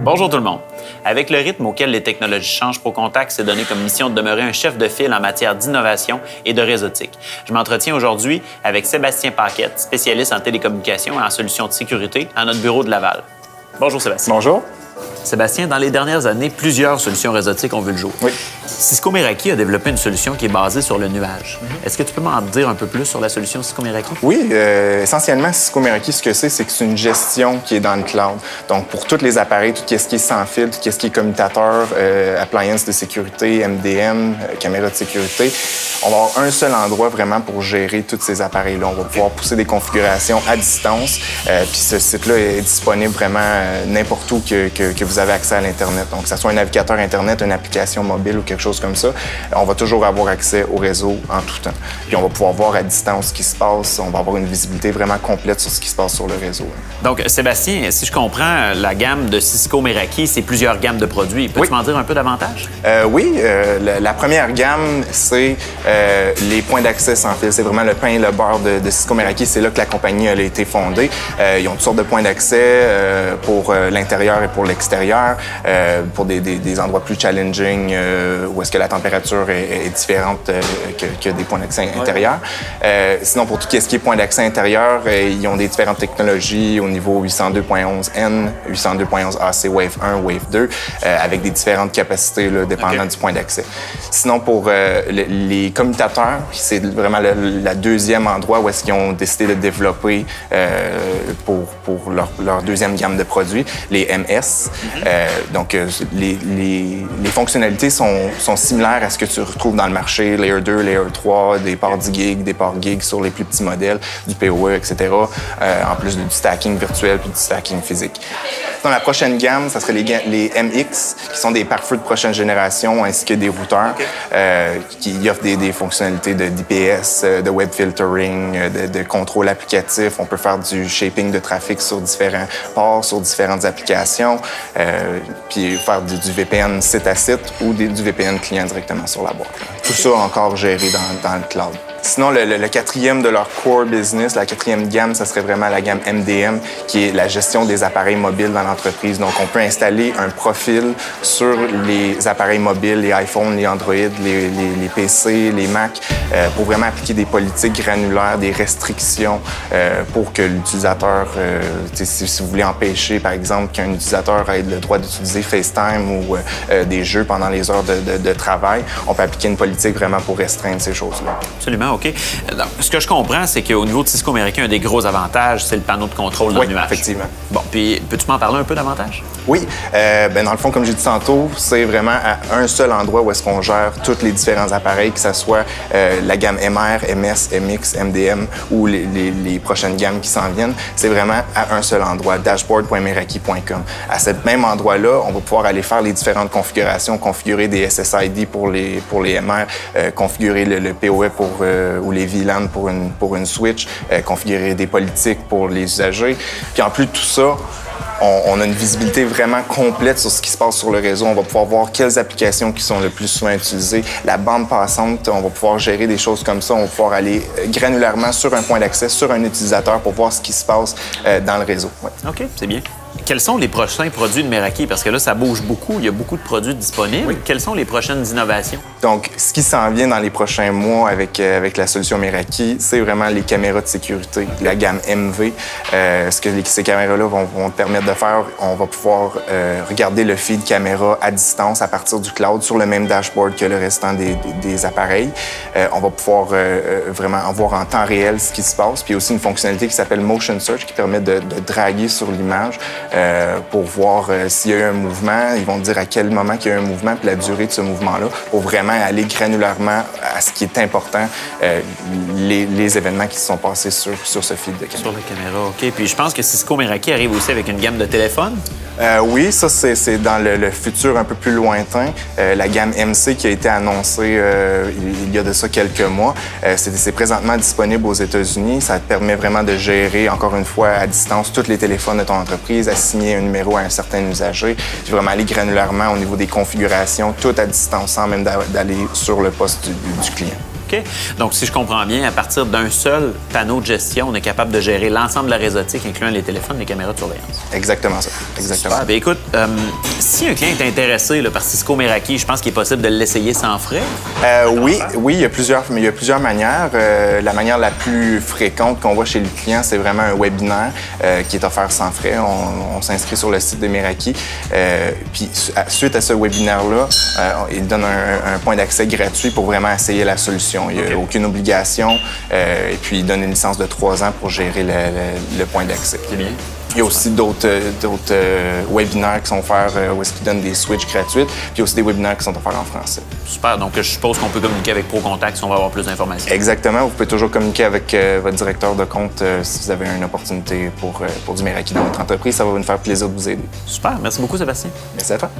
Bonjour tout le monde. Avec le rythme auquel les technologies changent, ProContact s'est donné comme mission de demeurer un chef de file en matière d'innovation et de réseautique. Je m'entretiens aujourd'hui avec Sébastien Paquette, spécialiste en télécommunications et en solutions de sécurité à notre bureau de Laval. Bonjour Sébastien. Bonjour. Sébastien, dans les dernières années, plusieurs solutions réseautiques ont vu le jour. Oui. Cisco Meraki a développé une solution qui est basée sur le nuage. Est-ce que tu peux m'en dire un peu plus sur la solution Cisco Meraki? Oui, essentiellement, Cisco Meraki, ce que c'est que c'est une gestion qui est dans le cloud. Donc, pour tous les appareils, tout ce qui est sans fil, tout ce qui est commutateur, appliance de sécurité, MDM, caméra de sécurité, on va avoir un seul endroit vraiment pour gérer tous ces appareils-là. On va pouvoir pousser des configurations à distance. Puis ce site-là est disponible vraiment n'importe où que vous avez accès à l'Internet. Donc, que ce soit un navigateur Internet, une application mobile ou quelque chose comme ça, on va toujours avoir accès au réseau en tout temps. Puis on va pouvoir voir à distance ce qui se passe. On va avoir une visibilité vraiment complète sur ce qui se passe sur le réseau. Donc, Sébastien, si je comprends, la gamme de Cisco Meraki, c'est plusieurs gammes de produits. Peux-tu m'en dire un peu davantage? Oui. La première gamme, c'est les points d'accès sans fil. C'est vraiment le pain et le beurre de Cisco Meraki. C'est là que la compagnie a été fondée. Ils ont toutes sortes de points d'accès pour l'intérieur et pour l'extérieur, pour des endroits plus challenging où est-ce que la température est différente que des points d'accès intérieurs. Sinon, pour tout ce qui est points d'accès intérieur, ils ont des différentes technologies au niveau 802.11n, 802.11ac Wave 1, Wave 2, avec des différentes capacités là, dépendant du point d'accès. Sinon, pour les commutateurs, c'est vraiment le deuxième endroit où est-ce qu'ils ont décidé de développer pour leur deuxième gamme de produits, les MS. Donc, les fonctionnalités sont similaires à ce que tu retrouves dans le marché, Layer 2, Layer 3, des ports 10 gigs, des ports gigs sur les plus petits modèles, du PoE, etc., en plus du stacking virtuel puis du stacking physique. Dans la prochaine gamme, ça serait les MX, qui sont des pare-feux de prochaine génération, ainsi que des routeurs qui offrent des fonctionnalités de DPS, de web filtering, de contrôle applicatif. On peut faire du shaping de trafic sur différents ports, sur différentes applications, puis faire du VPN site à site ou du VPN client directement sur la boîte. Tout ça encore géré dans le cloud. Sinon, le quatrième de leur core business, la quatrième gamme, ça serait vraiment la gamme MDM, qui est la gestion des appareils mobiles dans l'entreprise. Donc, on peut installer un profil sur les appareils mobiles, les iPhones, les Android, les PC, les Mac, pour vraiment appliquer des politiques granulaires, des restrictions pour que l'utilisateur, si vous voulez empêcher, par exemple, qu'un utilisateur ait le droit d'utiliser FaceTime ou des jeux pendant les heures de travail, on peut appliquer une politique vraiment pour restreindre ces choses-là. Absolument. OK. Donc, ce que je comprends, c'est qu'au niveau de Cisco Meraki, un des gros avantages, c'est le panneau de contrôle dans le nuage. Oui, effectivement. Bon, puis peux-tu m'en parler un peu davantage? Oui. Dans le fond, comme j'ai dit tantôt, c'est vraiment à un seul endroit où est-ce qu'on gère tous les différents appareils, que ce soit la gamme MR, MS, MX, MDM ou les prochaines gammes qui s'en viennent. C'est vraiment à un seul endroit, dashboard.meraki.com. À ce même endroit-là, on va pouvoir aller faire les différentes configurations, configurer des SSID pour les MR, configurer le PoE ou les VLAN pour une switch, configurer des politiques pour les usagers. Puis en plus de tout ça, on a une visibilité vraiment complète sur ce qui se passe sur le réseau. On va pouvoir voir quelles applications qui sont le plus souvent utilisées. La bande passante, on va pouvoir gérer des choses comme ça. On va pouvoir aller granulairement sur un point d'accès, sur un utilisateur pour voir ce qui se passe dans le réseau. Ouais. OK, c'est bien. Quels sont les prochains produits de Meraki? Parce que là, ça bouge beaucoup. Il y a beaucoup de produits disponibles. Oui. Quelles sont les prochaines innovations? Donc, ce qui s'en vient dans les prochains mois avec la solution Meraki, c'est vraiment les caméras de sécurité, la gamme MV. Ce que ces caméras-là vont permettre de faire, on va pouvoir regarder le feed caméra à distance à partir du cloud sur le même dashboard que le restant des appareils. On va pouvoir vraiment voir en temps réel ce qui se passe. Puis il y a aussi une fonctionnalité qui s'appelle Motion Search qui permet de draguer sur l'image pour voir s'il y a eu un mouvement. Ils vont dire à quel moment qu'il y a eu un mouvement puis la durée de ce mouvement-là pour vraiment aller granulairement à ce qui est important, les événements qui se sont passés sur ce feed de caméra. Sur la caméra, OK. Puis je pense que Cisco Meraki arrive aussi avec une gamme de téléphones. Oui, ça, c'est dans le futur un peu plus lointain. La gamme MC qui a été annoncée il y a de ça quelques mois, c'est présentement disponible aux États-Unis. Ça te permet vraiment de gérer, encore une fois, à distance, tous les téléphones de ton entreprise, assigner un numéro à un certain usager, puis vraiment aller granulairement au niveau des configurations, tout à distance, sans même d'aller sur le poste du client. OK. Donc, si je comprends bien, à partir d'un seul panneau de gestion, on est capable de gérer l'ensemble de la réseautique, incluant les téléphones, les caméras de surveillance. Exactement ça. Exactement. Super. Bien, écoute, si un client est intéressé là, par Cisco Meraki, je pense qu'il est possible de l'essayer sans frais. Oui, il y a plusieurs manières. La manière la plus fréquente qu'on voit chez le client, c'est vraiment un webinaire qui est offert sans frais. On s'inscrit sur le site de Meraki. Puis, suite à ce webinaire-là, il donne un point d'accès gratuit pour vraiment essayer la solution. Il n'y a aucune obligation. Et puis, il donne une licence de 3 ans pour gérer le point d'accès. C'est bien. Il y a aussi d'autres webinaires qui sont offerts où est-ce qu'ils donnent des switches gratuites. Puis il y a aussi des webinaires qui sont offerts en français. Super. Donc, je suppose qu'on peut communiquer avec ProContact si on va avoir plus d'informations. Exactement. Vous pouvez toujours communiquer avec votre directeur de compte si vous avez une opportunité pour du Meraki dans votre entreprise. Ça va nous faire plaisir de vous aider. Super. Merci beaucoup, Sébastien. Merci à toi.